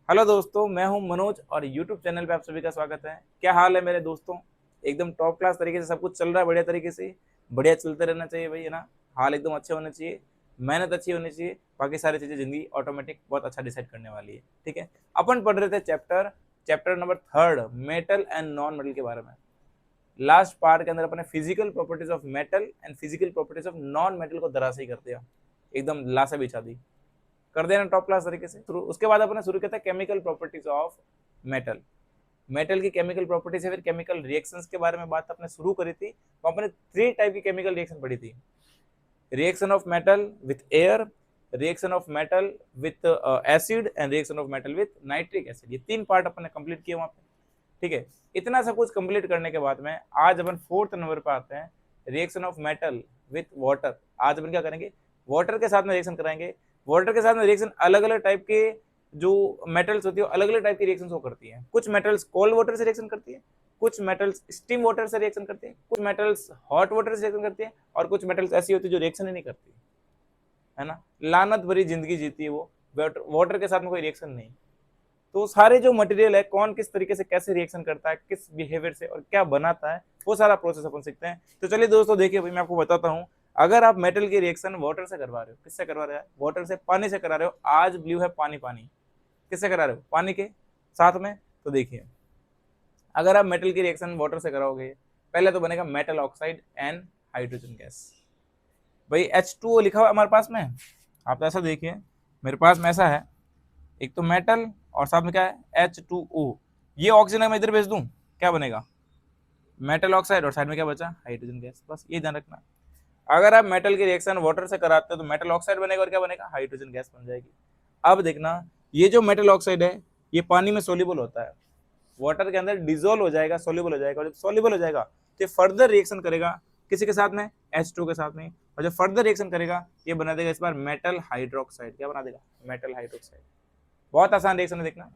Hello दोस्तों, मैं हूं मनोज और यूट्यूब चैनल पे आप सभी का स्वागत है। क्या हाल है मेरे दोस्तों? एकदम टॉप क्लास तरीके से सब कुछ चल रहा है, बढ़िया तरीके से। बढ़िया चलते रहना चाहिए भाई, है ना। हाल एकदम अच्छे होने चाहिए, मेहनत अच्छी होनी चाहिए, बाकी सारी चीजें जिंदगी ऑटोमेटिक बहुत अच्छा डिसाइड करने वाली है। ठीक है, अपन पढ़ रहे थे chapter chapter number 3 metal and non metal के बारे में। लास्ट पार्ट के अंदर अपने physical properties of metal and physical properties of non metal को धराशायी कर दिया, एकदम लाशा बिछा दी, कर देना टॉप क्लास तरीके से। उसके बाद अपने शुरू किया था chemical properties of metal. Metal की केमिकल प्रॉपर्टीज है, फिर केमिकल रिएक्शंस के बारे में बात अपने शुरू करी थी। तो अपने 3 टाइप की केमिकल रिएक्शन पढ़ी थी। Reaction of metal with air, reaction of metal with acid and reaction of metal with nitric acid. ये 3 पार्ट अपने कंप्लीट किए वहां पे। ठीक है, इतना सब कुछ कंप्लीट करने के बाद में आज अपन 4th नंबर पे आते हैं, reaction of metal with water. आज अपन क्या करेंगे, वाटर के साथ में रिएक्शन कराएंगे। वाटर के साथ में रिएक्शन अलग अलग टाइप के जो मेटल्स होती है अलग अलग टाइप की रिएक्शन वो करती है। कुछ मेटल्स कोल्ड वाटर से रिएक्शन करती है, कुछ मेटल्स स्टीम वाटर से रिएक्शन करती है, कुछ मेटल्स हॉट वाटर से रिएक्शन करती है, और कुछ मेटल्स ऐसी होती है जो रिएक्शन ही नहीं करती है ना। लानत भरी जिंदगी जीती है वो, वाटर के साथ में कोई रिएक्शन नहीं। तो सारे जो मटेरियल है कौन किस तरीके से कैसे रिएक्शन करता है, किस बिहेवियर से और क्या बनाता है, वो सारा प्रोसेस अपन सीखते हैं। तो चलिए दोस्तों देखिए भाई, मैं आपको बताता हूँ। अगर आप मेटल की रिएक्शन वाटर से करवा रहे हो, किससे करवा रहे हो? वाटर से, पानी से करा रहे हो। आज ब्लू है पानी, पानी किससे करा रहे हो? पानी के साथ में। तो देखिए, अगर आप मेटल की रिएक्शन वाटर से कराओगे, पहले तो बनेगा metal oxide and hydrogen gas. भाई H2O लिखा हुआ हमारे पास में। आप तो ऐसा देखिए, मेरे पास में ऐसा है, एक तो मेटल और साथ में क्या है, H2O। ये ऑक्सीजन मैं इधर भेज दूं, क्या बनेगा? मेटल ऑक्साइड, और साइड में क्या बचा? Hydrogen gas. बस ये ध्यान रखना। अगर आप मेटल की रिएक्शन वाटर से कराते हो तो मेटल ऑक्साइड बनेगा, और क्या बनेगा? हाइड्रोजन गैस बन जाएगी। अब देखना, ये जो मेटल ऑक्साइड है ये पानी में सोल्यूबल होता है, वाटर के अंदर डिजोल्व हो जाएगा, सोल्यूबल हो जाएगा। और जब सोल्यूबल हो जाएगा तो ये फर्दर रिएक्शन करेगा किसी के साथ में? H2 के साथ में। और जब फर्दर रिएक्शन करेगा ये बना देगा इस बार मेटल हाइड्रोक्साइड। क्या बना देगा? Metal hydroxide. बहुत आसान रिएक्शन है, देखना।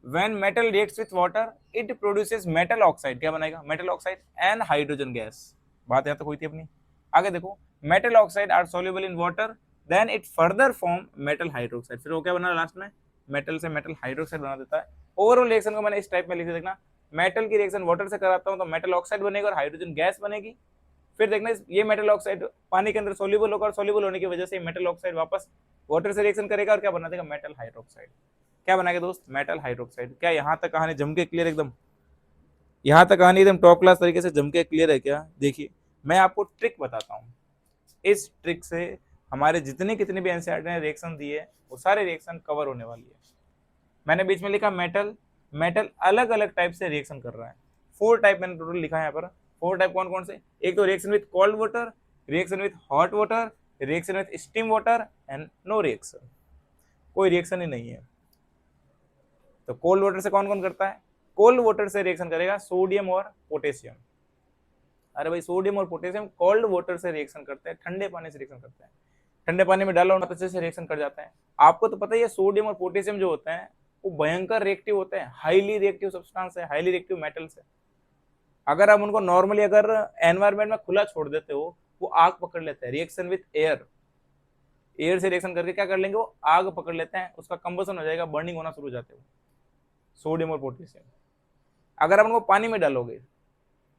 when metal reacts with water it produces metal oxide। क्या बनाएगा? metal oxide and hydrogen gas। बात यहाँ तक हुई थी अपनी। आगे देखो, metal oxide are soluble in water then it further form metal hydroxide। फिर वो क्या बना लास्ट में? मेटल से मेटल हाइड्रोक्साइड बना देता है। ओवरऑल रिएक्शन को मैंने इस टाइप में लिख दिया, देखना। मेटल की रिएक्शन वाटर से कराता हूँ तो मेटल ऑक्साइड बनेगा और हाइड्रोजन गैस बनेगी। फिर देखना, ये मेटल ऑक्साइड पानी के अंदर सोल्यूबल होगा, और सोल्यूबल होने की वजह से मेटल ऑक्साइड वापस वाटर से रिएक्शन करेगा और क्या बना देगा? Metal hydroxide. क्या बनाएगा दोस्त? Metal hydroxide. क्या यहाँ तक कहानी जम के क्लियर एकदम? यहाँ तक कहानी एकदम टॉप क्लास तरीके से जम के क्लियर है क्या? देखिए, मैं आपको ट्रिक बताता हूँ। इस ट्रिक से हमारे जितने कितने भी एनसीईआरटी ने रिएक्शन दिए वो सारे रिएक्शन कवर होने वाली है। मैंने बीच में लिखा मेटल। मेटल अलग अलग टाइप से रिएक्शन कर रहा है। 4 टाइप मैंने टोटल लिखा है यहाँ पर। 4 टाइप कौन कौन से? एक तो reaction with cold water, reaction with hot water, reaction with steam water and no reaction. कोई रिएक्शन ही नहीं है। तो कोल्ड वाटर से कौन कौन करता है? कोल्ड वाटर से रिएक्शन करेगा सोडियम और पोटेशियम। अरे भाई, सोडियम और पोटेशियम कोल्ड वाटर से रिएक्शन करते हैं, ठंडे पानी से रिएक्शन करते हैं। ठंडे पानी में डालो ना तो अच्छे से रिएक्शन कर जाते हैं। आपको तो पता ही है, सोडियम और पोटेशियम जो होते हैं वो भयंकर रिएक्टिव होते हैं, हाईली रिएक्टिव सब्सटेंस है, हाईली रिएक्टिव मेटल्स है। अगर आप उनको नॉर्मली अगर एनवायरमेंट में खुला छोड़ देते हो, वो आग पकड़ लेते हैं। रिएक्शन विथ एयर, एयर से रिएक्शन करके क्या कर लेंगे? वो आग पकड़ लेते हैं, उसका कंबसन हो जाएगा, बर्निंग होना शुरू हो जाते हो सोडियम और पोटेशियम। अगर आप उनको पानी में डालोगे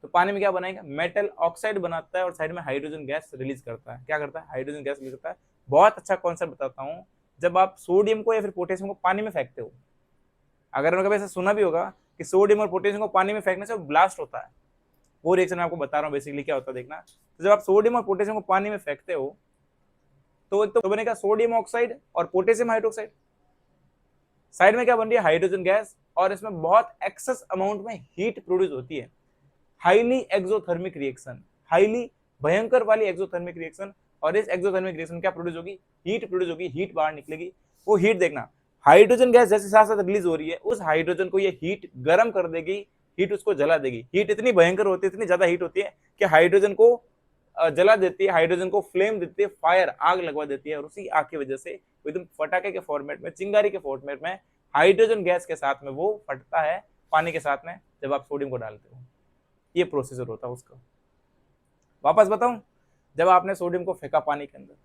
तो पानी में क्या बनाएगा? मेटल ऑक्साइड बनाता है और साइड में हाइड्रोजन गैस रिलीज करता है। क्या करता है? हाइड्रोजन गैस रिलीज करता है। बहुत अच्छा कॉन्सेप्ट बताता हूँ। जब आप सोडियम को या फिर पोटेशियम को पानी में फेंकते हो, अगर आपने कभी ऐसा सुना भी होगा कि सोडियम और पोटेशियम को पानी में फेंकने से ब्लास्ट होता है, वो रिएक्शन मैं आपको बता रहा हूँ बेसिकली क्या होता है, देखना। तो जब आप सोडियम और पोटेशियम को पानी में फेंकते हो तो एक तो बनेगा सोडियम ऑक्साइड और पोटेशियम हाइड्रोक्साइड, साइड में क्या बन रही है? Hydrogen gas. और इसमें बहुत एक्सेस अमाउंट में हीट प्रोड्यूस होती है, हाईली एक्सोथर्मिक रिएक्शन, हाईली भयंकर वाली एक्सोथर्मिक रिएक्शन। और इस एक्सोथर्मिक रिएक्शन क्या प्रोड्यूस होगी? हीट प्रोड्यूस होगी, हीट बाहर निकलेगी। वो हीट देखना, हाइड्रोजन गैस जैसे साथ साथ रिलीज हो रही है, उस हाइड्रोजन को ये हीट गर्म कर देगी, हीट उसको जला देगी। हीट इतनी भयंकर होती है, इतनी ज्यादा हीट होती है कि हाइड्रोजन को जला देती है, हाइड्रोजन को फ्लेम देती है, फायर, आग लगवा देती है। और उसी आग की वजह से एकदम पटाखे के फॉर्मेट में, चिंगारी के फॉर्मेट में हाइड्रोजन गैस के साथ में वो फटता है पानी के साथ में जब आप सोडियम को डालते हो। ये प्रोसीजर होता है उसका। वापस बताऊं, जब आपने सोडियम को फेंका पानी के अंदर,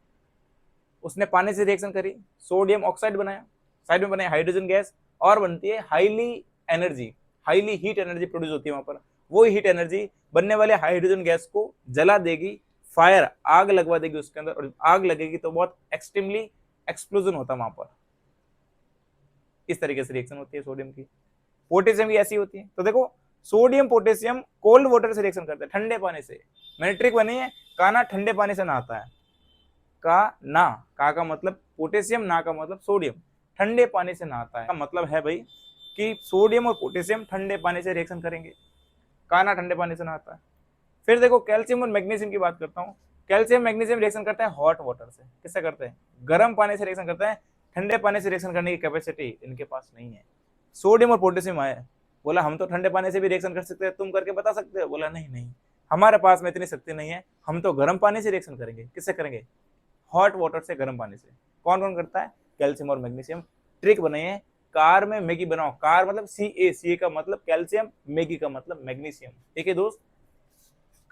उसने पानी से रिएक्शन करी, सोडियम ऑक्साइड बनाया। साइड में बने हाइड्रोजन गैस और बनती है highly energy, highly heat energy produce होती है वहां पर। वो हीट एनर्जी बनने वाले हाइड्रोजन गैस को जला देगी, फायर आग लगवा देगी उसके अंदर, और आग लगेगी तो बहुत एक्सट्रीमली एक्सप्लोजन होता है वहां पर। इस तरीके से रिएक्शन होती है सोडियम की। पोटेशियम की ऐसी होती है। तो देखो सोडियम पोटेशियम कोल्ड वाटर से रिएक्शन करते हैं, ठंडे पानी से। मैंने ट्रिक बनी है, काना ठंडे पानी से नहाता है। का मतलब पोटेशियम, ना का मतलब सोडियम, ठंडे पानी से नहाता है। का मतलब है भाई कि सोडियम और पोटेशियम ठंडे पानी से रिएक्शन करेंगे, काना ठंडे पानी से नहाता है। फिर देखो कैल्शियम और मैग्नीशियम की बात करता हूँ। कैल्शियम मैग्नीशियम रिएक्शन करता है हॉट वाटर से। किससे करते हैं? गर्म पानी से रिएक्शन करता है। ठंडे पानी से रिएक्शन करने की कैपेसिटी इनके पास नहीं है। सोडियम और पोटेशियम आए, बोला हम तो ठंडे पानी से भी रिएक्शन कर सकते हैं, तुम करके बता सकते हो? बोला नहीं नहीं, हमारे पास में इतनी शक्ति नहीं है, हम तो गर्म पानी से रिएक्शन करेंगे। किससे करेंगे? हॉट वाटर से, गर्म पानी से। कौन कौन करता है? कैल्शियम और मैग्नीशियम। ट्रिक बनाइए, कार में मैगी बनाओ। कार मतलब CA का मतलब कैल्शियम, मैगी का मतलब मैग्नीशियम। ठीक है दोस्त,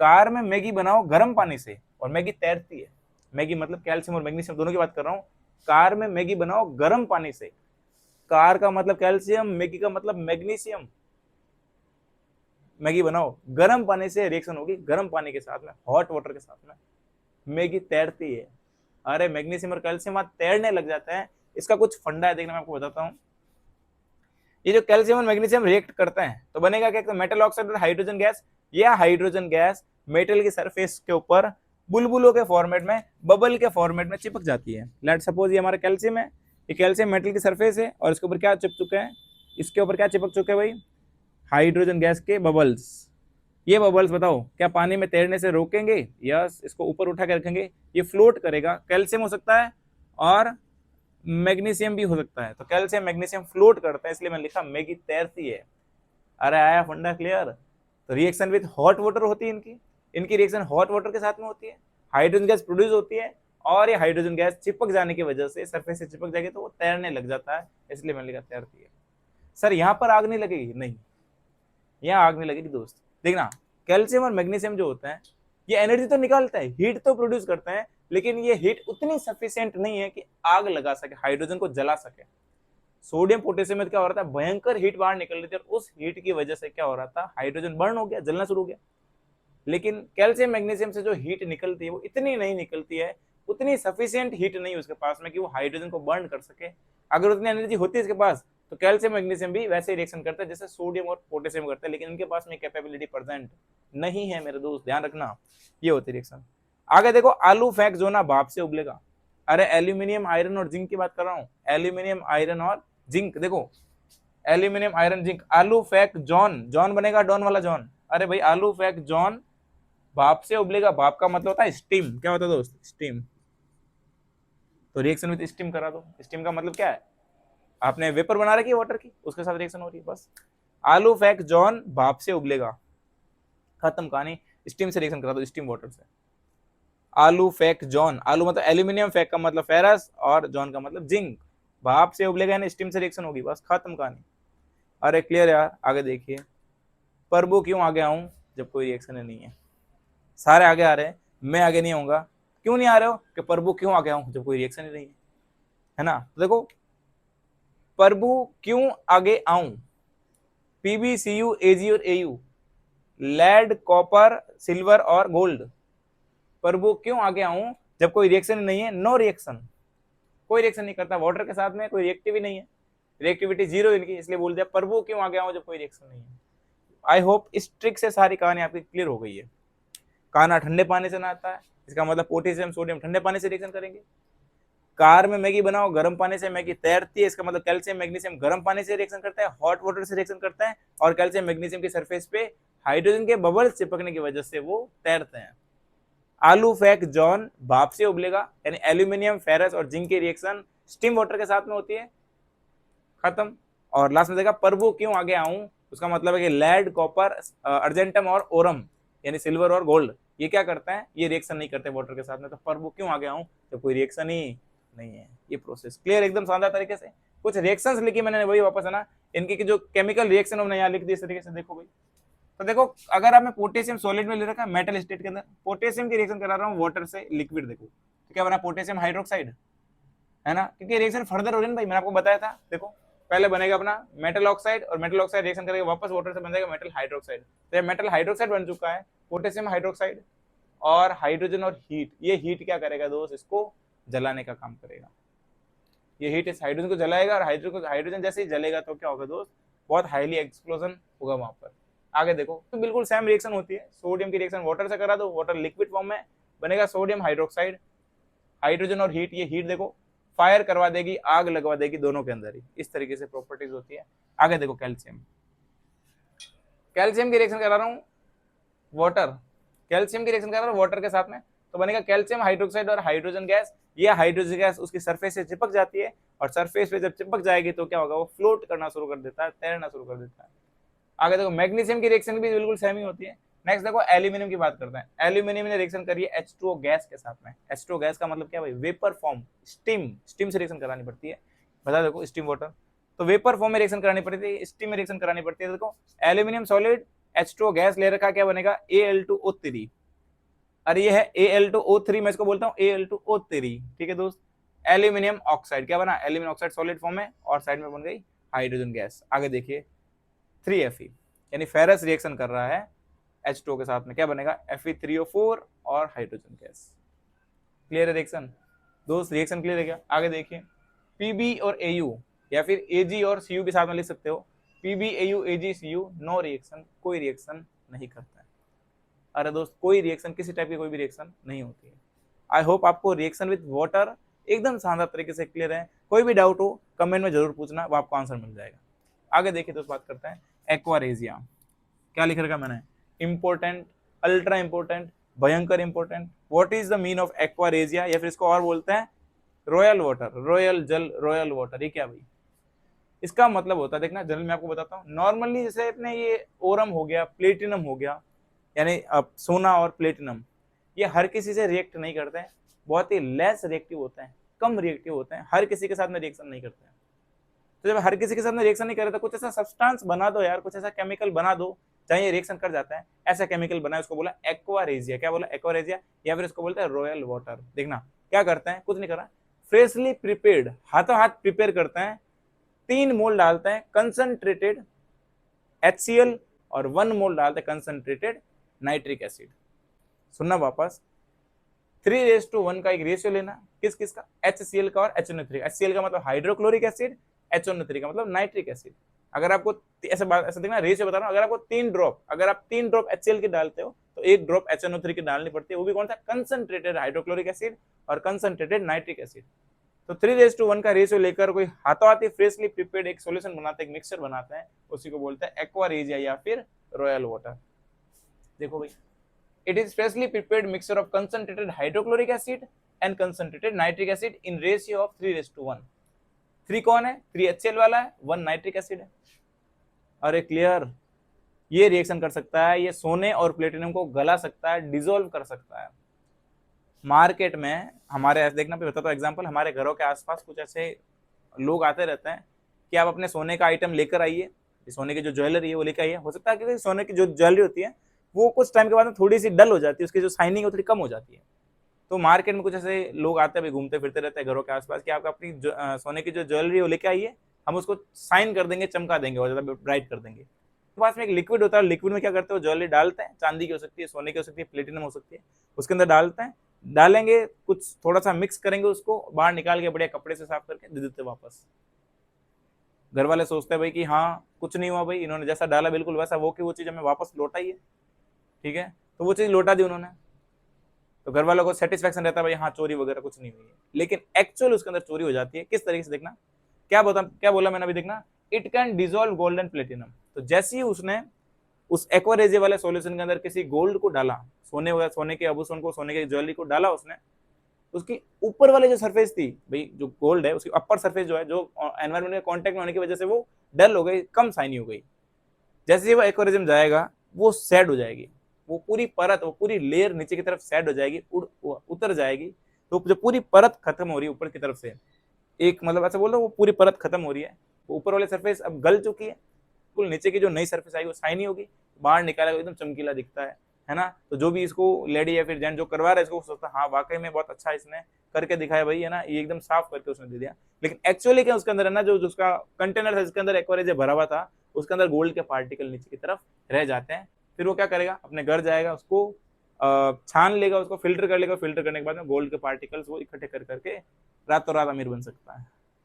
कार में मैगी बनाओ गर्म पानी से और मैगी तैरती है। मैगी मतलब कैल्शियम और मैग्नीशियम दोनों की बात कर रहा हूँ। कार में मैगी बनाओ गर्म पानी से, कार का मतलब कैल्शियम, मैगी का मतलब मैग्नीशियम। मैगी बनाओ गर्म पानी से, रिएक्शन होगी गर्म पानी के साथ में, हॉट वाटर के साथ में, मैगी तैरती है। अरे मैग्नीशियम और कैल्शियम तैरने लग जाता है। इसका कुछ फंडा है, देखना मैं आपको बताता हूँ। ये जो कैल्शियम और मैग्नीशियम रिएक्ट करते हैं तो बनेगा क्या? मेटल ऑक्साइड और हाइड्रोजन गैस। या हाइड्रोजन गैस मेटल की सरफेस के ऊपर बुलबुलों के फॉर्मेट में, बबल के फॉर्मेट में चिपक जाती है। लेट सपोज ये हमारा कैल्शियम है, ये कैल्शियम मेटल की सरफेस है और इसके ऊपर क्या चिपक चुके हैं? इसके ऊपर क्या चिपक चुके हैं भाई? हाइड्रोजन गैस के बबल्स। ये बबल्स बताओ क्या पानी में तैरने से रोकेंगे? यस, इसको ऊपर उठा के रखेंगे, ये फ्लोट करेगा। कैल्शियम हो सकता है और मैग्नीशियम भी हो सकता है। तो कैल्शियम मैग्नीशियम फ्लोट करता है, इसलिए मैंने लिखा मैगी तैरती है। अरे आया फंडा क्लियर? तो रिएक्शन विद हॉट वाटर होती है इनकी, इनकी रिएक्शन हॉट वाटर के साथ में होती है, हाइड्रोजन गैस प्रोड्यूस होती है और ये हाइड्रोजन गैस चिपक जाने की वजह से, सरफेस से चिपक जाएगी तो वो तैरने लग जाता है, इसलिए मैंने लिखा तैरती है। सर यहाँ पर आग नहीं लगेगी? नहीं, यहाँ आग नहीं लगेगी दोस्त। देखना कैल्शियम और मैग्नीशियम जो होता है ये एनर्जी तो निकालता है, हीट तो प्रोड्यूस करता है, लेकिन ये हीट उतनी सफिशिएंट नहीं है कि आग लगा सके, हाइड्रोजन को जला सके। सोडियम पोटेशियम में क्या हो रहा था? भयंकर हीट बाहर निकल रही थी और उस हीट की वजह से क्या हो रहा था? हाइड्रोजन बर्न हो गया, जलना शुरू हो गया। लेकिन कैल्शियम मैग्नीशियम से जो हीट निकलती है वो इतनी नहीं निकलती है, उतनी सफिशिएंट हीट नहीं उसके पास में कि वो हाइड्रोजन को बर्न कर सके। अगर उतनी एनर्जी होती है इसके पास तो कैल्शियम मैग्नीशियम भी वैसे ही रिएक्शन करते हैं जैसे सोडियम और पोटेशियम करते हैं, लेकिन इनके पास में कैपेबिलिटी प्रेजेंट नहीं है मेरे दोस्त, ध्यान रखना। ये होती रिएक्शन। आगे देखो, आलू फेंक जो ना भाप से उबलेगा। अरे एल्यूमिनियम आयरन और जिंक की बात कर रहा हूँ, एल्यूमिनियम आयरन और जिंक। देखो एल्यूमिनियम आयरन जिंक, आलू फेंक जॉन, जॉन बनेगा डॉन वाला जॉन। अरे भाई आलू फेंक जॉन भाप से उबलेगा, भाप का मतलब होता है स्टीम। क्या होता है दोस्त? स्टीम। तो रिएक्शन विद स्टीम करा दो। स्टीम का मतलब क्या है? आपने वेपर बना रखी है वाटर की, उसके साथ रिएक्शन हो रही है बस। आलू फेंक जॉन भाप से उबलेगा, खत्म कहानी। स्टीम से रिएक्शन करा दो, स्टीम वाटर से। आलू फेंक जॉन, आलू मतलब एल्यूमिनियम, फेंक का मतलब फेरस और जॉन का मतलब जिंक। भाप से उबलेगा यानी स्टीम से रिएक्शन होगी, बस खत्म कहानी। अरे क्लियर यार? आगे देखिए, प्रभु क्यों आगे आऊं जब कोई रिएक्शन नहीं है? सारे आगे आ रहे हैं, मैं आगे नहीं आऊंगा। क्यों नहीं आ रहे हो? कि प्रभु क्यों आगे आऊं जब कोई रिएक्शन ही नहीं है ना? तो देखो प्रभु क्यों आगे आऊं, PbCu Ag और Au, लेड कॉपर सिल्वर और गोल्ड। प्रभु क्यों आगे आऊं जब कोई रिएक्शन ही नहीं है? नो रिएक्शन, कोई रिएक्शन नहीं करता वाटर के साथ में, कोई रिएक्टिव ही नहीं है, रिएक्टिविटी जीरो इनकी, इसलिए बोल दिया प्रभु क्यों आगे आऊं जब कोई रिएक्शन नहीं है। आई होप इस ट्रिक से सारी कहानी आपकी क्लियर हो गई है। काना ठंडे पानी से नहाता है, इसका मतलब पोटेशियम सोडियम ठंडे पानी से रिएक्शन करेंगे। कार में मैगी बनाओ गर्म पानी से, मैगी तैरती है, इसका मतलब कैल्शियम मैग्नीशियम गर्म पानी से रिएक्शन करता है, हॉट वाटर से रिएक्शन करता है, और कैल्शियम मैग्नीशियम की सरफेस पे हाइड्रोजन के बबल्स चिपकने की वजह से वो तैरते हैं। आलू फेंक जॉन भाप से उबलेगा, यानी एल्यूमिनियम फेरस और जिंक की रिएक्शन स्टीम वाटर के साथ में होती है, खत्म। और लास्ट में देखा प्रभु क्यों आगे आऊं, उसका मतलब है कि लेड कॉपर अर्जेंटम और ओरम यानी सिल्वर और गोल्ड, ये क्या करता है? ये रिएक्शन नहीं करते वाटर के साथ में। तो प्रभु क्यों आगे आऊं तो कोई रिएक्शन ही नहीं है। ये प्रोसेस क्लियर एकदम शानदार तरीके से। कुछ रिएक्शंस लिखी मैंने, वही वापस है ना, इनकी जो केमिकल रिएक्शन मैंने यहाँ लिख दी इस तरीके से, देखो भाई। तो देखो अगर आपने पोटेशियम सॉलिड में ले रखा है मेटल स्टेट के अंदर, पोटेशियम की रिएक्शन करा रहा हूँ वाटर से लिक्विड, देखो तो क्या बना? Potassium hydroxide. है ना, क्योंकि रिएक्शन फर्दर हो रही है भाई, मैंने आपको बताया था। देखो पहले बनेगा अपना मेटल ऑक्साइड, और मेटल ऑक्साइड रिएक्शन करेगा वापस वाटर से बन जाएगा मेटल हाइड्रोक्साइड। तो ये मेटल हाइड्रोक्साइड बन चुका है, पोटेशियम हाइड्रोक्साइड, और हाइड्रोजन और हीट, ये हीट क्या करेगा दोस्त, इसको जलाने का काम करेगा। ये हीट इस हाइड्रोजन को जलाएगा, और हाइड्रोजन जैसे ही जलेगा तो क्या होगा दोस्त, बहुत हाईली एक्सप्लोजन होगा वहां पर। आगे देखो तो बिल्कुल सेम रिएक्शन होती है, सोडियम की रिएक्शन वाटर से करा दो, वाटर लिक्विड फॉर्म में बनेगा सोडियम हाइड्रोक्साइड, हाइड्रोजन और हीट, ये हीट देखो फायर करवा देगी, आग लगवा देगी दोनों के अंदर ही, इस तरीके से प्रॉपर्टीज होती है। आगे देखो कैल्शियम, कैल्शियम की रिएक्शन करा रहा हूँ वाटर, कैल्शियम की रिएक्शन करा रहा हूँ वाटर के साथ में, तो बनेगा कैल्शियम हाइड्रोक्साइड और हाइड्रोजन गैस। ये हाइड्रोजन गैस उसकी सरफेस से चिपक जाती है, और सरफेस पे जब चिपक जाएगी तो क्या होगा, वो फ्लोट करना शुरू कर देता है, तैरना शुरू कर देता है। आगे देखो मैग्नीशियम की रिएक्शन भी बिल्कुल सेम ही होती है। नेक्स्ट देखो एल्यूमिनियम की बात करते हैं। एल्यूमिनियम ने रिएक्शन करी है H2O गैस के साथ में। H2O गैस का मतलब क्या भाई, वेपर फॉर्म, स्टीम से रिएक्शन करानी पड़ती है, बता देखो स्टीम वाटर, तो वेपर फॉर्म में रिएक्शन करानी पड़ती है, स्टीम में रिएक्शन करानी पड़ती है। देखो एल्यूमिनियम सॉलिड H2O गैस ले रखा, क्या बनेगा Al2O3, अरे ये है Al2O3, मैं इसको बोलता हूँ Al2O3, ठीक है दोस्त। एल्यूमिनियम ऑक्साइड क्या बना, एल्यूमिनियम ऑक्साइड सॉलिड फॉर्म में, और साइड में बन गई हाइड्रोजन गैस। आगे देखिए 3Fe, यानी फेरस रिएक्शन कर रहा है H2O के साथ में, क्या बनेगा Fe3O4 और हाइड्रोजन गैस। क्लियर है रिएक्शन दोस्त, रिएक्शन क्लियर है क्या। आगे देखिए Pb और Au, या फिर Ag और Cu भी साथ में लिख सकते हो, Pb Au Ag Cu, no reaction, कोई रिएक्शन नहीं करता है। अरे दोस्त कोई रिएक्शन, किसी टाइप की कोई भी रिएक्शन नहीं होती है। आई होप आपको रिएक्शन विद वाटर एकदम शानदार तरीके से क्लियर है। कोई भी डाउट हो कमेंट में जरूर पूछना, वो आपको आंसर मिल जाएगा। आगे देखिए दोस्त बात करते हैं एक्वारेजिया, क्या लिख रखा मैंने, इंपॉर्टेंट, अल्ट्रा इंपॉर्टेंट, भयंकर important. What is the mean of aqua regia, या फिर इसको और बोलते हैं रॉयल वाटर, रॉयल जल, रॉयल वाटर, ये क्या भाई, इसका मतलब होता है, देखना जनरल मैं आपको बताता हूँ। नॉर्मली जैसे अपने ये ओरम हो गया, प्लेटिनम हो गया, यानी अब सोना और प्लेटिनम, ये हर किसी से रिएक्ट नहीं करते हैं, बहुत ही लेस रिएक्टिव होते हैं, कम रिएक्टिव होते हैं, हर किसी के साथ में रिएक्शन नहीं करते हैं। तो जब हर किसी के साथ में रिएक्शन नहीं कर रहे तो कुछ ऐसा सब्सटेंस बना दो यार, कुछ ऐसा केमिकल बना दो चाहे ये रिएक्शन कर जाता है, ऐसा केमिकल बना, उसको बोला एक्वारेजिया। क्या बोला, एक्वारेजिया, या फिर इसको बोलते हैं रॉयल वाटर। देखना क्या करते हैं, कुछ नहीं कर रहा, फ्रेशली प्रिपेयर्ड, हाथों हाथ प्रिपेयर करते हैं, 3 मोल डालते हैं कंसंट्रेटेड HCl, और 1 मोल डालते हैं कंसंट्रेटेड नाइट्रिक एसिड। सुनना वापस, 3:1 का एक रेशियो लेना, किस किस का, HCl का और HNO3। HCl का मतलब हाइड्रोक्लोरिक एसिड, HNO3 का मतलब नाइट्रिक एसिड। अगर आपको ऐसा देखना रेशियो बता रहा हूँ, अगर आपको 3 ड्रॉप, अगर आप 3 ड्रॉप HCl के डालते हो तो 1 ड्रॉप HNO3 की डालनी पड़ती है, वो भी कौन सा, कंसंट्रेटेड हाइड्रोक्लोरिक एसिड और कंसंट्रेटेड नाइट्रिक एसिड। तो 3:1 का रेशियो लेकर कोई हाथों हाथ फ्रेशली प्रिपेयर्ड एक सॉल्यूशन बनाते हैं, एक मिक्सचर बनाते हैं, उसी को बोलते हैं एक्वारेजिया या फिर रॉयल वाटर। देखो भाई, it is freshly prepared mixture of concentrated hydrochloric acid and concentrated nitric acid in ratio of 3:1। 3 कौन है, 3 HCl वाला है, 1 नाइट्रिक एसिड है। अरे क्लियर, ये रिएक्शन कर सकता है, ये सोने और प्लेटिनम को गला सकता है, डिसॉल्व कर सकता है। मार्केट में हमारे ऐसे देखना, बताता हूँ एग्जांपल, हमारे घरों के आसपास कुछ ऐसे लोग आते रहते हैं कि आप अपने सोने का आइटम लेकर आइए, सोने की जो ज्वेलरी है वो लेकर आइए। हो सकता है कि सोने की जो ज्वेलरी होती है वो कुछ टाइम के बाद में थोड़ी सी डल हो जाती है, उसकी जो शाइनिंग है थोड़ी कम हो जाती है। तो मार्केट में कुछ ऐसे लोग आते हैं, घूमते फिरते रहते हैं घरों के आसपास, कि आप अपनी सोने की जो ज्वेलरी है वो लेके आइए, हम उसको साइन कर देंगे, चमका देंगे और ज्यादा ब्राइट कर देंगे। तो पास में एक लिक्विड होता है, लिक्विड में क्या करते हो, ज्वेलरी डालते हैं, चांदी की हो सकती है, सोने की हो सकती है, प्लेटिनम हो सकती है, उसके अंदर डालते हैं, डालेंगे कुछ थोड़ा सा मिक्स करेंगे, उसको बाहर निकाल के बढ़िया कपड़े से साफ करके दे देते वापस। घर वाले सोचते हैं भाई कि हाँ कुछ नहीं हुआ भाई, इन्होंने जैसा डाला बिल्कुल वैसा वो की वो चीज हमें वापस लौटाई है, ठीक है, तो वो चीज लौटा दी उन्होंने, तो घर वालों को सेटिस्फेक्शन रहता है भाई हाँ चोरी वगैरह कुछ नहीं हुई है। लेकिन एक्चुअल उसके अंदर चोरी हो जाती है। किस तरीके से, देखना क्या बोला मैंने अभी, देखना it can dissolve gold and platinum. तो जैसे ही उसने उस एक्वारेजिया वाले सॉल्यूशन के अंदर किसी गोल्ड को डाला, सोने वगैरह, सोने के आभूषण को, सोने के ज्वेलरी को डाला उसने, उसकी ऊपर वाले जो सरफेस थी भाई, जो गोल्ड है उसकी अपर सरफेस जो है, जो एनवायरमेंट के कांटेक्ट में होने की वजह से वो डल हो गई, कम शाइनी हो गई। जैसे ही वो एक्वारियम जाएगा वो सेड हो जाएगी, वो पूरी परत, वो पूरी लेयर नीचे की तरफ सेड हो जाएगी, उतर जाएगी। तो जो पूरी परत खत्म हो रही है ऊपर की तरफ से, एक मतलब ऐसा बोल रहा, वो पूरी परत खत्म हो रही है, वो ऊपर वाली सरफेस अब गल चुकी है, बिल्कुल नीचे की जो नई सरफेस आएगी वो शाइनी होगी, बाहर निकालेगा एकदम चमकीला दिखता है है ना। तो जो भी इसको लेडी या फिर जेंट जो करवा रहा है इसको सोचता है हाँ वाकई में बहुत अच्छा इसने करके दिखाया भाई, है ना, ये एकदम साफ करके उसने दे दिया। लेकिन एक्चुअली क्या उसके अंदर है ना, जो उसका कंटेनर था जिसके अंदर एक्वारेज भरा हुआ था, उसके अंदर गोल्ड के पार्टिकल नीचे की तरफ रह जाते हैं। फिर वो क्या करेगा, अपने घर जाएगा, उसको छान लेगा, उसको फिल्टर कर लेगा, फिल्टर करने के बाद में गोल्ड के पार्टिकल्स वो इकट्ठे कर करके रातों रात अमीर बन सकता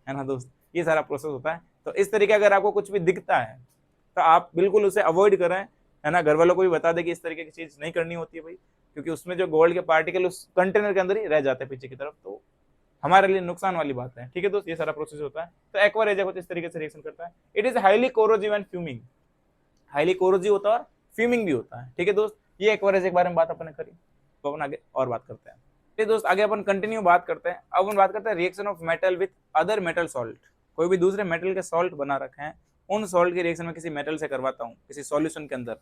है ना दोस्त। ये सारा प्रोसेस होता है। तो इस तरीके अगर आपको कुछ भी दिखता है तो आप बिल्कुल उसे अवॉइड करें, है ना। घर वालों को भी बता दें कि इस तरीके की चीज नहीं करनी होती है भाई, क्योंकि उसमें जो गोल्ड के पार्टिकल उस कंटेनर के अंदर ही रह जाते हैं पीछे की तरफ, तो हमारे लिए नुकसान वाली बात है। ठीक है दोस्त, ये सारा प्रोसेस होता है। तो एक्वारेज कुछ इस तरीके से रिएक्शन करता है। It is highly corrosive and fuming, highly corrosive होता है और फ्यूमिंग भी होता है। ठीक है दोस्त, ये एक्वारेज के बारे में बात अपन ने करी, तो अपन आगे और बात करते हैं। ठीक दोस्त, आगे अपन कंटिन्यू बात करते हैं। अब अपन बात करते हैं reaction of metal with other metal salt. कोई भी दूसरे मेटल के सॉल्ट बना रखे हैं, उन सॉल्ट की रिएक्शन में किसी मेटल से करवाता हूँ किसी सॉल्यूशन के अंदर,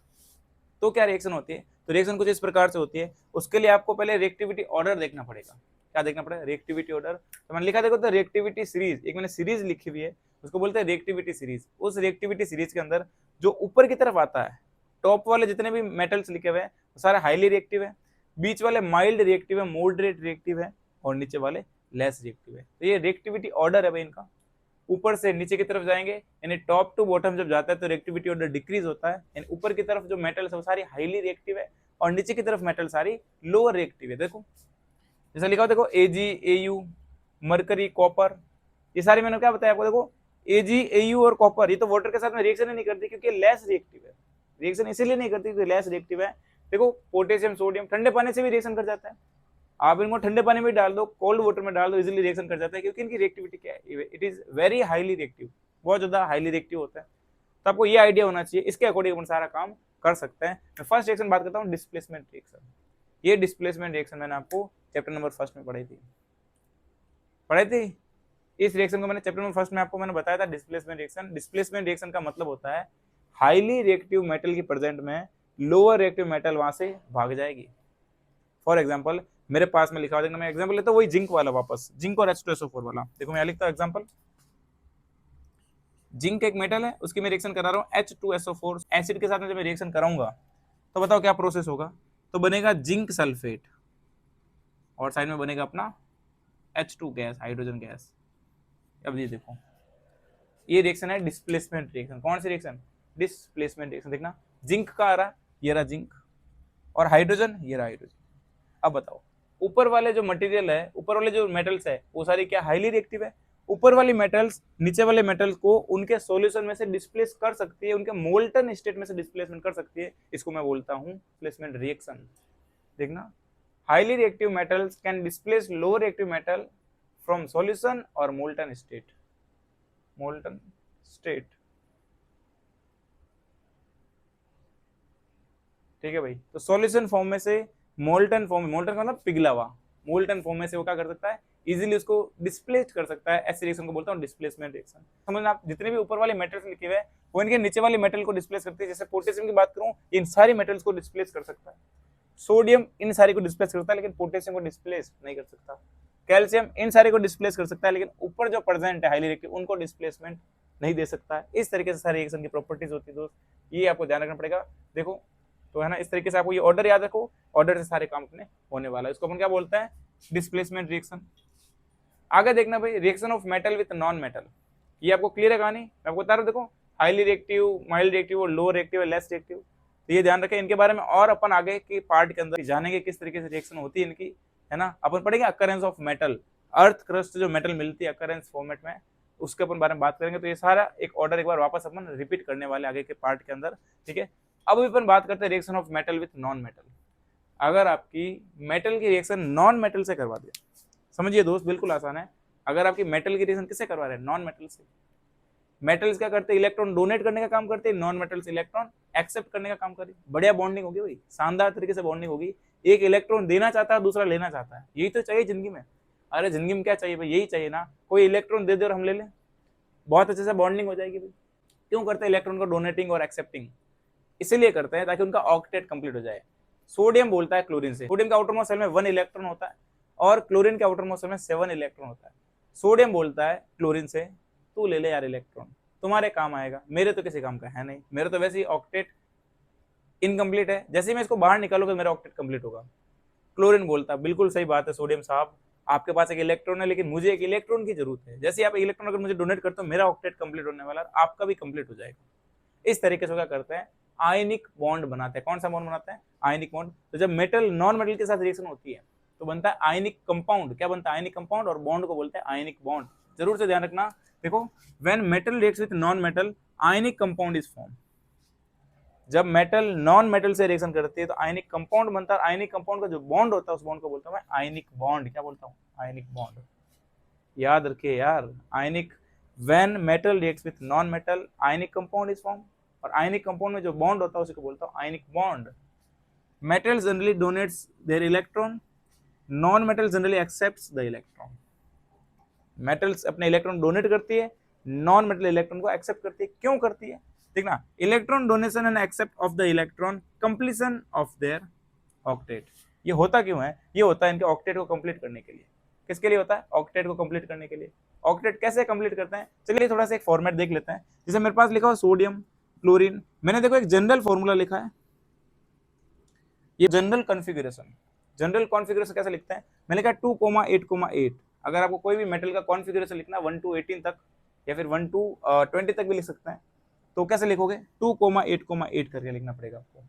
तो क्या रिएक्शन होती है। तो रिएक्शन कुछ इस प्रकार से होती है। उसके लिए आपको पहले रिएक्टिविटी ऑर्डर देखना पड़ेगा। क्या देखना पड़ेगा, रिएक्टिविटी ऑर्डर। तो मैंने लिखा देखो, तो रिएक्टिविटी सीरीज, एक मैंने सीरीज लिखी हुई है, उसको बोलते हैं रिएक्टिविटी सीरीज। उस रिएक्टिविटी सीरीज के अंदर जो ऊपर की तरफ आता है, टॉप वाले जितने भी मेटल्स लिखे हुए हैं वो सारे हाईली रिएक्टिव है, बीच वाले माइल्ड रिएक्टिव है, मॉडरेट रिएक्टिव है, और नीचे वाले लेस रिएक्टिव है। तो ये रिएक्टिविटी ऑर्डर है भाई इनका। ऊपर से नीचे की तरफ जाएंगे, यानी टॉप टू बॉटम जब जाता है तो रिएक्टिविटी ऑर्डर डिक्रीज होता है, यानी ऊपर की तरफ जो मेटल्स है वो सारी हाईली रिएक्टिव है, और नीचे की तरफ मेटल सारी लोअर रिएक्टिव है। देखो जैसा लिखा हो, देखो एजी, एयू, मरकरी, कॉपर, ये सारी मैंने क्या बताया आपको। देखो एजी, एयू और कॉपर, ये तो वाटर के साथ में रिएक्शन ही नहीं करती क्योंकि लेस रिएक्टिव है। रिएक्शन इसीलिए नहीं करती क्योंकि लेस रिएक्टिव है। देखो पोटेशियम, सोडियम ठंडे पानी से भी रिएक्शन कर जाता है। आप इनको ठंडे पानी में डाल दो, कोल्ड वाटर में डाल दो, इजीली रिएक्शन कर जाता है, क्योंकि इनकी रिएक्टिविटी क्या है, it is very highly reactive, बहुत ज्यादा हाईली रिएक्टिव होता है। तो आपको ये आइडिया होना चाहिए, इसके अकॉर्डिंग अपन सारा काम कर सकते हैं। मैं फर्स्ट रिएक्शन बात करता हूँ, डिस्प्लेसमेंट रिएक्शन। ये डिस्प्लेसमेंट रिएक्शन मैंने आपको चैप्टर नंबर फर्स्ट में पढ़ाई थी। इस रिएक्शन को मैंने चैप्टर नंबर फर्स्ट में आपको मैंने बताया था, डिस्प्लेसमेंट रिएक्शन। डिस्प्लेसमेंट रिएक्शन का मतलब होता है हाईली रिएक्टिव मेटल की प्रेजेंट में लोअर रिएक्टिव मेटल वहां से भाग जाएगी। फॉर एग्जांपल मेरे पास में लिखा हुआ, देखना मैं एग्जांपल लेता हूं, वही जिंक वाला, वापस जिंक और H2SO4 वाला। देखो मैं यहां लिखता हूं एग्जांपल, जिंक एक मेटल है, उसकी मैं रिएक्शन करा रहा हूं H2SO4 एसिड के साथ में। जब मैं रिएक्शन कराऊंगा तो बताओ क्या प्रोसेस होगा। तो बनेगा जिंक सल्फेट, और साइड में बनेगा अपना H2 गैस, हाइड्रोजन गैस। अब ये देखो, ये रिएक्शन है डिस्प्लेसमेंट रिएक्शन। कौन सी रिएक्शन, डिस्प्लेसमेंट रिएक्शन। देखना जिंक का आ रहा, ये रहा जिंक, और हाइड्रोजन, ये रहा हाइड्रोजन। अब बताओ ऊपर वाले जो मटेरियल है, ऊपर वाले जो मेटल्स है वो सारी क्या हाईली रिएक्टिव है। ऊपर वाली मेटल्स नीचे वाले मेटल्स को उनके सॉल्यूशन में से डिस्प्लेस कर सकती है, उनके मोल्टन स्टेट में से डिस्प्लेसमेंट कर सकती है। इसको मैं बोलता हूं डिस्प्लेसमेंट रिएक्शन। देखना highly reactive metals can displace lower reactive metal from solution और मोल्टन स्टेट। मोल्टन स्टेट, ठीक है भाई। तो सॉल्यूशन फॉर्म में से मोल्टन फॉर्म, मोल्टन का मतलब पिघला हुआ, मोल्टन फॉर्म में से वो क्या कर सकता है, इजीली उसको डिस्प्लेस कर सकता है। ऐसे रिएक्शन को बोलता हूँ डिस्प्लेसमेंट रिएक्शन। समझना, आप जितने भी ऊपर वाले मेटल्स लिखे हुए हैं वो इनके नीचे वाले मेटल को डिस्प्लेस करते हैं। जैसे पोटेशियम की बात करूं, इन सारी मेटल्स को डिस्प्लेस कर सकता है। सोडियम इन सारी को डिस्प्लेस करता है, लेकिन पोटेशियम को डिस्प्लेस नहीं कर सकता। कैल्शियम इन सारे को डिस्प्लेस कर सकता है, लेकिन ऊपर जो प्रेजेंट है हाईली रिएक्टिव उनको डिस्प्लेसमेंट नहीं दे सकता है। इस तरीके से सारी रिएक्शन की प्रॉपर्टीज होती है दोस्त, ये आपको ध्यान रखना पड़ेगा। देखो तो है ना, इस तरीके से आपको ये ऑर्डर याद रखो, ऑर्डर से सारे काम अपने होने वाला है। इसको अपन क्या बोलते हैं, डिस्प्लेसमेंट रिएक्शन। आगे देखना भाई, reaction of metal with non metal. ये आपको क्लियर है कहानी, मैं आपको बता रहा हूँ। देखो हाईली रिएक्टिव, माइल्ड रिएक्टिव और लोअर रिएक्टिव, लेस रिएक्टिव, तो ये ध्यान रखें। इनके बारे में और अपन आगे के पार्ट के अंदर जानेंगे किस तरीके से रिएक्शन होती है इनकी, है ना। अपन पढ़ेंगे occurrence of metal, earth crust जो मेटल मिलती है अकरेंस फॉर्मेट में, उसके अपन बारे में बात करेंगे। तो ये सारा एक ऑर्डर एक बार वापस अपन रिपीट करने वाले आगे के पार्ट के अंदर, ठीक है। अब अपन बात करते हैं reaction of metal with non metal. अगर आपकी मेटल की रिएक्शन नॉन मेटल से करवा दिया, समझिए दोस्त बिल्कुल आसान है। अगर आपकी मेटल की रिएक्शन किससे करवा रहे हैं, नॉन मेटल से। मेटल्स क्या करते हैं, इलेक्ट्रॉन डोनेट करने का काम करते हैं, नॉन मेटल्स इलेक्ट्रॉन एक्सेप्ट करने का काम करें। बढ़िया बॉन्डिंग होगी भाई, शानदार तरीके से बॉन्डिंग होगी। एक इलेक्ट्रॉन देना चाहता है, दूसरा लेना चाहता है, यही तो चाहिए जिंदगी में। अरे जिंदगी में क्या चाहिए भाई, यही चाहिए ना, कोई इलेक्ट्रॉन दे दे और हम ले लें, बहुत अच्छे से बॉन्डिंग हो जाएगी भाई। क्यों करते हैं इलेक्ट्रॉन को डोनेटिंग और एक्सेप्टिंग, इसीलिए करते हैं ताकि उनका ऑक्टेट कंप्लीट हो जाए। सोडियम बोलता है क्लोरीन से, सोडियम का आउटर मोस्ट शेल में 1 इलेक्ट्रॉन होता है और क्लोरीन के आउटर मोस्ट शेल में 7 इलेक्ट्रॉन होता है। सोडियम बोलता है क्लोरीन से, तू ले ले यार इलेक्ट्रॉन, तुम्हारे काम आएगा, मेरे तो किसी काम का है नहीं, मेरे तो वैसे ही ऑक्टेट इनकम्प्लीट है, जैसे ही मैं इसको बाहर निकालूंगा मेरा ऑक्टेट कंप्लीट होगा। क्लोरीन बोलता है बिल्कुल सही बात है सोडियम साहब, आपके पास एक इलेक्ट्रॉन है लेकिन मुझे एक इलेक्ट्रॉन की जरूरत है, जैसे आप इलेक्ट्रॉन अगर मुझे डोनेट करते हो मेरा ऑक्टेट कंप्लीट होने वाला है, आपका भी कंप्लीट हो जाएगा। इस तरीके से क्या करते हैं, आयनिक बॉन्ड बनाते हैं। कौन सा बॉन्ड बनाते हैं, आयनिक बॉन्ड। तो जब मेटल नॉन मेटल के साथ रिएक्शन होती है तो बनता है आयनिक कंपाउंड। क्या बनता है, आयनिक कंपाउंड, और बॉन्ड को बोलते हैं आयनिक बॉन्ड। जरूर से ध्यान रखना। देखो, when metal reacts with non metal ionic compound is form. जब मेटल नॉन मेटल से रिएक्शन करती है तो आयनिक कंपाउंड बनता है। आयनिक कंपाउंड का जो बॉन्ड होता है उस बॉन्ड को बोलता हूं मैं आयनिक बॉन्ड। क्या बोलता हूं, आयनिक बॉन्ड। याद रखिए यार, ionic, when metal reacts with non metal ionic compound is form, और आयनिक कंपाउंड में जो बॉन्ड होता है उसी को बोलता हूं ionic bond. Metal generally donates their electron, non metal generally accepts the electron. Metals अपने इलेक्ट्रॉन डोनेट करती है, नॉन मेटल इलेक्ट्रॉन को एक्सेप्ट करती है। क्यों करती है, देखना, electron donation and accept of the electron completion of their octet. ये होता क्यों है, ये होता है इनके ऑक्टेट को कंप्लीट करने के लिए। किसके लिए होता है, ऑक्टेट को कंप्लीट करने के लिए। ऑक्टेट कैसे कंप्लीट करते हैं, चलिए थोड़ा सा एक फॉर्मेट देख लेते हैं। जैसे मेरे पास लिखा हुआ सोडियम क्लोरीन, मैंने देखो एक जनरल फॉर्मूला लिखा है, ये जनरल कॉन्फ़िगरेशन। जनरल कॉन्फ़िगरेशन कैसे लिखते हैं, मैंने लिखा 2,8,8। अगर आपको कोई भी मेटल का कॉन्फ़िगरेशन लिखना 1 to 18 तक या फिर 1 to 20 तक भी लिख सकते हैं, तो कैसे लिखोगे, 2,8,8 करके लिखना पड़ेगा आपको।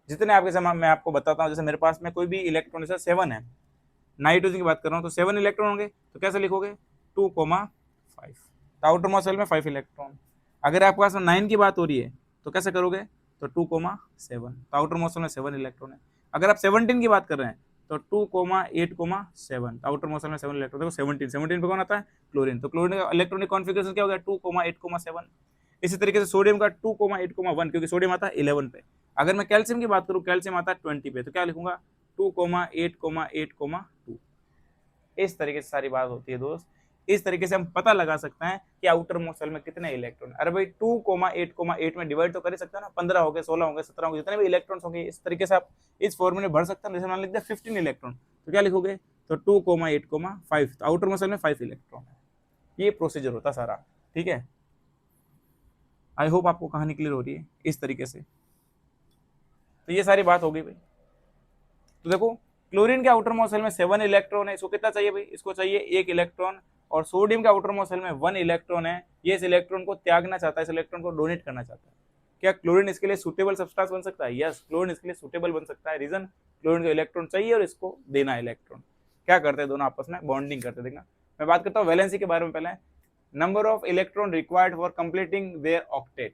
जितने आपके समय मैं आपको बताता हूँ, जैसे मेरे पास में कोई भी इलेक्ट्रॉन जैसे 7 है, नाइट्रोजन की बात कर रहा हूँ, तो 7 इलेक्ट्रॉन होंगे, तो कैसे लिखोगे 2,5। तो आउटर मोस्ट शेल में 5 इलेक्ट्रॉन। अगर आपके पास 9 की बात हो रही है तो कैसे करोगे, तो 2,7। तो आउटर मोस्ट शेल में 7 इलेक्ट्रॉन है। अगर आप 17 की बात कर रहे हैं तो 2,8,7। आउटर मोस्ट शेल में 7 इलेक्ट्रॉन। देखो 17 पे कौन आता है, क्लोरीन। तो क्लोरीन का इलेक्ट्रॉनिक कॉन्फ़िगरेशन क्या हो गया, 2,8,7। इसी तरीके से सोडियम का 2,8,1, क्योंकि सोडियम आता है 11 पे। अगर मैं कैल्शियम की बात करूं, कैल्शियम आता है 20 पे, तो क्या लिखूंगा 2,8,8,2। इस तरीके से सारी बात होती है दोस्त। इस तरीके से हम पता लगा सकते हैं कि आउटर मोस्ट शेल में कितने इलेक्ट्रॉन। अरे भाई 2,8,8 में डिवाइड तो कर ही सकते हैं ना, 15 हो गए, 16 हो गए, 17 हो गए, जितने भी इलेक्ट्रॉन्स होंगे इस तरीके से आप इस फॉर्मूले में भर सकते हैं। जैसे मान लिखते हैं 15 इलेक्ट्रॉन, तो क्या लिखोगे, तो 2,8,5। तो आउटर मोस्ट शेल में 5 इलेक्ट्रॉन है। ये प्रोसीजर होता सारा, ठीक है। आई होप आपको कहानी क्लियर हो रही है इस तरीके से। तो ये सारी बात हो गई भाई। तो देखो, क्लोरीन के आउटर मोस्ट शेल में 7 इलेक्ट्रॉन है, इसको कितना चाहिए भाई, इसको चाहिए 1 इलेक्ट्रॉन। और सोडियम के आउटर मोस्ट शेल में 1 इलेक्ट्रॉन है, ये इस इलेक्ट्रॉन को त्यागना चाहता है, इस इलेक्ट्रॉन को डोनेट करना चाहता है। क्या क्लोरीन इसके लिए सुटेबल सब्सटेंस बन सकता है, यस, क्लोरीन इसके लिए सुटेबल बन सकता है। रीजन, क्लोरीन को इलेक्ट्रॉन चाहिए और इसको देना है इलेक्ट्रॉन। क्या करते हैं दोनों आपस में बॉन्डिंग करते हैं। देखना, मैं बात करता हूँ वैलेंसी के बारे में। पहले number of electron required for completing there octet.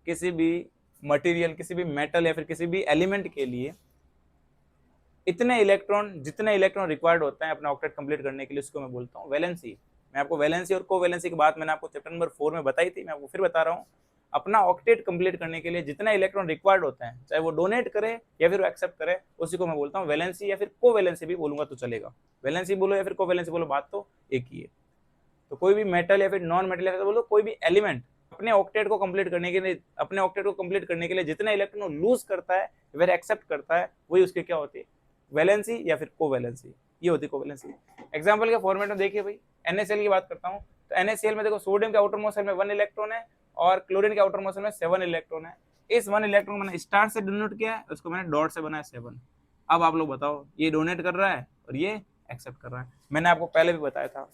किसी भी मटेरियल, किसी भी मेटल या फिर किसी भी एलिमेंट के लिए इतने इलेक्ट्रॉन, जितने इलेक्ट्रॉन रिक्वायर्ड होते हैं अपना ऑक्टेट कंप्लीट करने के लिए, उसको मैं बोलता हूँ वैलेंसी। मैं आपको वैलेंसी और कोवैलेंसी की बात मैंने आपको चैप्टर नंबर 4 में बताई थी, मैं आपको फिर बता रहा हूँ। अपना ऑक्टेट कंप्लीट करने के लिए जितने इलेक्ट्रॉन रिक्वायर्ड होते हैं, चाहे वो डोनेट करे या फिर वो एक्सेप्ट करे, उसी को मैं बोलता हूँ वैलेंसी, या फिर कोवैलेंसी भी बोलूंगा तो चलेगा। वैलेंसी बोलो या फिर कोवैलेंसी बोलो, बात तो एक ही है। तो कोई भी मेटल या फिर नॉन मेटल या फिर बोलो कोई भी एलिमेंट अपने ऑक्टेट को कंप्लीट करने के लिए, अपने ऑक्टेट को कंप्लीट करने के लिए जितने इलेक्ट्रॉन लूज करता है या फिर एक्सेप्ट करता है, वही उसकी क्या होती है, वैलेंसी या फिर कोवैलेंसी। ये होती है कोवैलेंसी। एग्जांपल के फॉर्मेट में देखिए भाई, NaCl की बात करता हूँ, तो NaCl में देखो सोडियम के आउटर मोस्ट शेल में 1 इलेक्ट्रॉन है और क्लोरीन के आउटर मोस्ट शेल में 7 इलेक्ट्रॉन है। इस 1 इलेक्ट्रॉन मैंने स्टार से डिनोट किया है, उसको मैंने डॉट से बनाया 7। अब आप लोग बताओ, ये डोनेट कर रहा है और ये एक्सेप्ट कर रहा है। मैंने आपको पहले भी बताया था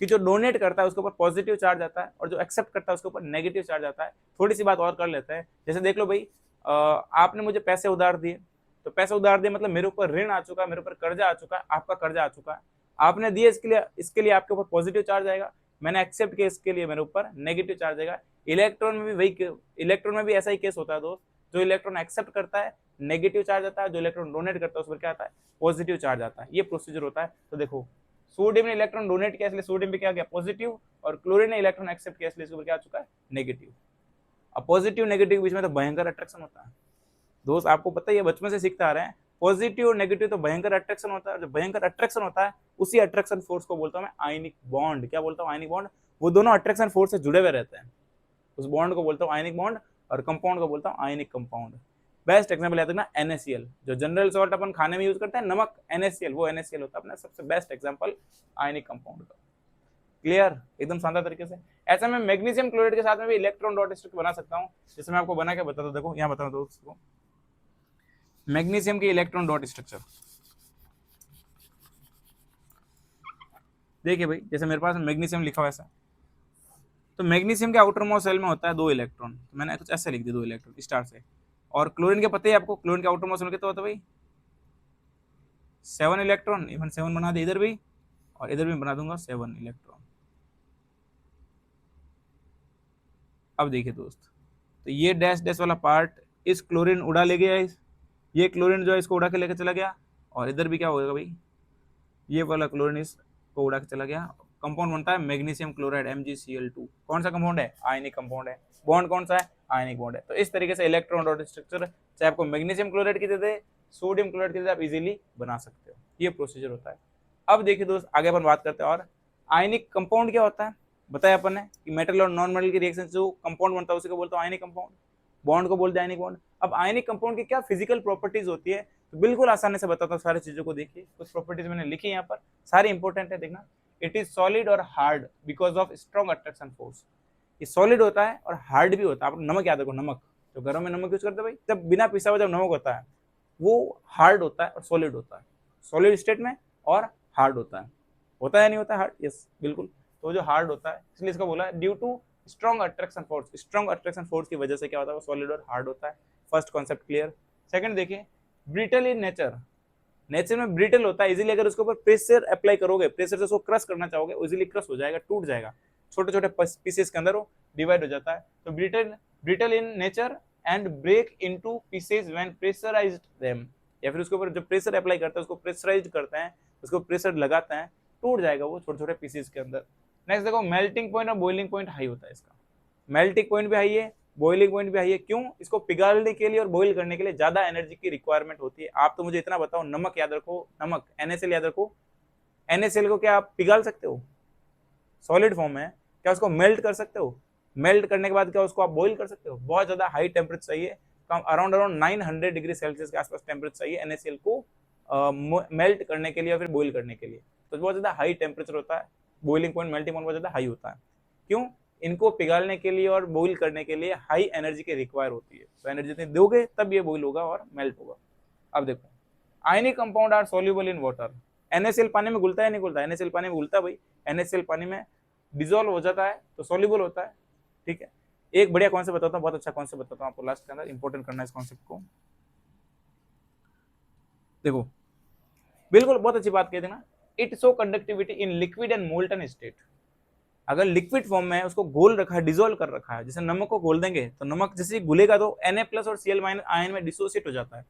कि जो डोनेट करता है उसके ऊपर पॉजिटिव चार्ज आता है और जो एक्सेप्ट करता है उसके ऊपर नेगेटिव चार्ज आता है। थोड़ी सी बात और कर लेते हैं। जैसे देख लो भाई, आपने मुझे पैसे उधार दिए, तो पैसे उधार दिए मतलब मेरे ऊपर ऋण आ चुका है, मेरे ऊपर कर्जा आ चुका है, आपका कर्जा आ चुका है। आपने दिए, इसके लिए आपके ऊपर पॉजिटिव चार्ज आएगा। मैंने एक्सेप्ट किया, इसके लिए मेरे ऊपर नेगेटिव चार्ज आएगा। इलेक्ट्रॉन में भी ऐसा ही केस होता है दोस्त। जो इलेक्ट्रॉन एक्सेप्ट करता है नेगेटिव चार्ज आता है, जो इलेक्ट्रॉन डोनेट करता है उस पर क्या आता है, पॉजिटिव चार्ज आता है। ये प्रोसीजर होता है। तो देखो, सोडियम ने इलेक्ट्रॉन डोनेट किया इसलिए सोडियम पे क्या गया, पॉजिटिव, और क्लोरीन ने इलेक्ट्रॉन एक्सेप्ट किया इसलिए इसके ऊपर क्या आ चुका है, नेगेटिव। अब पॉजिटिव नेगेटिव के बीच में तो भयंकर अट्रैक्शन होता है दोस्त, आपको पता ही है, बचपन से सीखते आ रहे हैं। पॉजिटिव और नेगेटिव तो भयंकर अट्रैक्शन होता है। जो भयंकर अट्रैक्शन होता है उसी अट्रैक्शन फोर्स को बोलता हूं मैं आयनिक बॉन्ड। क्या बोलता हूं, आयनिक बॉन्ड। वो दोनों अट्रैक्शन फोर्स से जुड़े हुए रहते हैं, उस बॉन्ड को बोलता हूं आयनिक बॉन्ड, और कंपाउंड को बोलता हूं आयनिक कंपाउंड। बेस्ट एग्जांपल याद रखना NaCl, जो जनरल सॉल्ट अपन खाने में यूज करते हैं, नमक, NaCl, वो NaCl होता है अपना सबसे बेस्ट एग्जांपल आयनिक कंपाउंड का। क्लियर, एकदम शानदार तरीके से। ऐसा मैं मैग्नीशियम क्लोराइड के साथ में भी इलेक्ट्रॉन डॉट स्ट्रक्चर बना सकता हूँ, जैसे मैं आपको बना के बताता हूँ। देखो यहाँ बता दो दोस्तों, मैग्नीशियम की इलेक्ट्रॉन डॉट स्ट्रक्चर देखिए भाई, जैसे मेरे पास मैग्नीशियम लिखा हुआ ऐसा, तो मैग्नीशियम के आउटर मोस्ट शेल में होता है 2 इलेक्ट्रॉन, तो मैंने कुछ ऐसे लिख दिया 2 इलेक्ट्रॉन स्टार से। और क्लोरीन के पता ही आपको, क्लोरीन के आउटर मोस्ट शेल कितना होता है भाई, 7 इलेक्ट्रॉन, इवन 7 बना दे इधर भी, और इधर भी बना दूंगा 7 इलेक्ट्रॉन। अब देखिए दोस्त, तो ये डैश डैश वाला पार्ट इस क्लोरीन उड़ा ले गया, ये क्लोरीन जो है इसको उड़ा के लेकर चला गया, और इधर भी क्या होगा भाई, ये वाला क्लोरीन इसको उड़ा के चला गया। कंपाउंड बनता है मैग्नीशियम क्लोराइड MgCl2। कौन सा कंपाउंड है, आयनिक कंपाउंड है। बॉन्ड कौन सा है, आयनिक बॉन्ड है। तो इस तरीके से इलेक्ट्रॉन डॉट स्ट्रक्चर चाहे आपको मैग्नीशियम क्लोराइड की दे दे, सोडियम क्लोराइड की दे दे, आप इजीली बना सकते हो। ये प्रोसीजर होता है। अब देखिए दोस्त, आगे अपन बात करते हैं। और आयनिक कंपाउंड क्या होता है, बताया अपन ने कि मेटल और नॉन मेटल की रिएक्शन से जो कंपाउंड बनता है उसी को बोलते हैं आयनिक कंपाउंड। बॉन्ड को बोलते हैं आयनिक बॉन्ड। अब आयनिक कंपाउंड की क्या फिजिकल प्रॉपर्टीज होती है, तो बिल्कुल आसानी से बताता हूँ। सारी चीजों को देखिए, कुछ प्रॉपर्टीज मैंने लिखी यहाँ पर, सारी इंपॉर्टेंट है, देखना। इट इज सॉलिड और hard because of strong attraction force. ये सॉलिड होता है और हार्ड भी होता है। आप नमक याद रखो, नमक जो घरों में नमक यूज करते हैं भाई, जब बिना पिसा हुआ जब नमक होता है वो हार्ड होता है और सॉलिड होता है, सॉलिड स्टेट में, और हार्ड होता है नहीं होता है हार्ड, यस बिल्कुल। तो जो हार्ड होता है इसलिए इसका बोला due to strong attraction force, strong attraction force की वजह से क्या होता है, वो सॉलिड और हार्ड होता है। First concept clear. सेकंड देखिए, ब्रिटल इन नेचर, नेचर में ब्रिटल होता है, इजीली अगर उसके ऊपर प्रेशर अप्लाई करोगे, प्रेशर से उसको क्रश करना चाहोगे, इजीली क्रश हो जाएगा, टूट जाएगा, छोटे छोटे पीसेस के अंदर वो डिवाइड हो जाता है। तो brittle in nature and break into pieces when pressurized them, या फिर उसके ऊपर जब प्रेशर अप्लाई करते हैं, उसको प्रेशराइज करते हैं, उसको प्रेशर लगाते हैं, टूट जाएगा वो छोटे छोटे पीसेस के अंदर। नेक्स्ट देखो, मेल्टिंग पॉइंट और बॉइलिंग पॉइंट हाई होता है इसका। मेल्टिंग पॉइट भी हाई है, बॉइलिंग पॉइंट भी हाई है। क्यों, इसको पिघालने के लिए और बॉइल करने के लिए ज्यादा एनर्जी की रिक्वायरमेंट होती है। आप तो मुझे इतना बताओ, नमक याद रखो, नमक NaCl याद रखो, NaCl को क्या आप पिघाल सकते हो, सॉलिड फॉर्म में, क्या उसको मेल्ट कर सकते हो, मेल्ट करने के बाद क्या उसको आप बॉइल कर सकते हो। बहुत ज्यादा हाई टेम्परेचर चाहिए, कम अराउंड 900 डिग्री सेल्सियस के आसपास टेम्परेचर चाहिए NaCl को मेल्ट करने के लिए या फिर बॉइल करने के लिए। तो बहुत ज्यादा हाई टेम्परेचर होता है, बॉइलिंग पॉइंट मेल्टिंग पॉइंट बहुत ज्यादा हाई होता है। क्यों, इनको पिघालने के लिए और बॉइल करने के लिए हाई एनर्जी की रिक्वायर होती है। तो एनर्जी जितनी दोगे तब ये बॉइल होगा और मेल्ट होगा। अब देखो, ionic compound are soluble in water. NaCl पानी में घुलता है नहीं घुलता, NaCl पानी में घुलता है भाई, NaCl पानी में डिजोल्व हो जाता है तो सोल्यूबल होता है। ठीक है, एक बढ़िया कॉन्सेप्ट बताता हूँ, बहुत अच्छा कॉन्सेप्ट बताता हूँ आपको लास्ट के अंदर, इंपॉर्टेंट करना है इस कॉन्सेप्ट को। देखो, बिल्कुल बहुत अच्छी बात कह देना, it show conductivity in liquid and molten state. अगर लिक्विड फॉर्म में है, उसको घोल रखा है, डिजोल्व कर रखा है, जैसे नमक को घोल देंगे तो नमक जैसे घुलेगा तो Na+ और Cl- आयन में डिसोसिएट हो जाता है।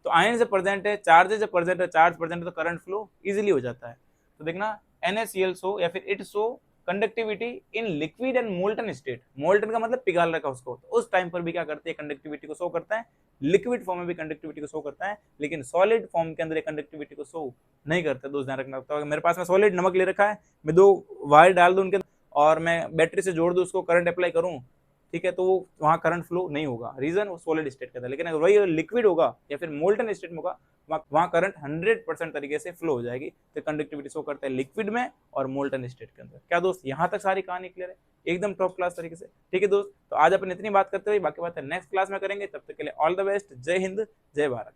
तो आयन से प्रेजेंट है, चार्ज से प्रेजेंट है, चार्ज प्रेजेंट है तो करंट फ्लो इजीली हो जाता है। तो देखना, NaCl शो या फिर it show conductivity in liquid and molten state. Molten का मतलब पिघाल रखा उसको, तो उस टाइम पर भी क्या करते हैं, कंडक्टिविटी को शो करता है। लिक्विड फॉर्म में भी कंडक्टिविटी को शो करता है, लेकिन सॉलिड फॉर्म के अंदर कंडक्टिविटी को शो नहीं करता। दोस्त ध्यान रखना। तो मेरे पास में सॉलिड नमक ले रखा है, मैं 2 वायर डाल दूं उनके और मैं बैटरी से जोड़ दूं, उसको करंट अप्लाई करूं, ठीक है, तो वहां करंट फ्लो नहीं होगा। रीजन, वो सॉलिड स्टेट का था। लेकिन अगर वही लिक्विड होगा या फिर मोल्टन स्टेट में होगा, वहां करंट 100% तरीके से फ्लो हो जाएगी। तो कंडक्टिविटी शो करता है लिक्विड में और मोल्टन स्टेट के अंदर। क्या दोस्त, यहां तक सारी कहानी क्लियर है, एकदम टॉप क्लास तरीके से। ठीक है दोस्त, तो आज अपन इतनी बात करते हुए, बाकी बात है नेक्स्ट क्लास में करेंगे। तब तक के लिए ऑल द बेस्ट, जय हिंद, जय भारत।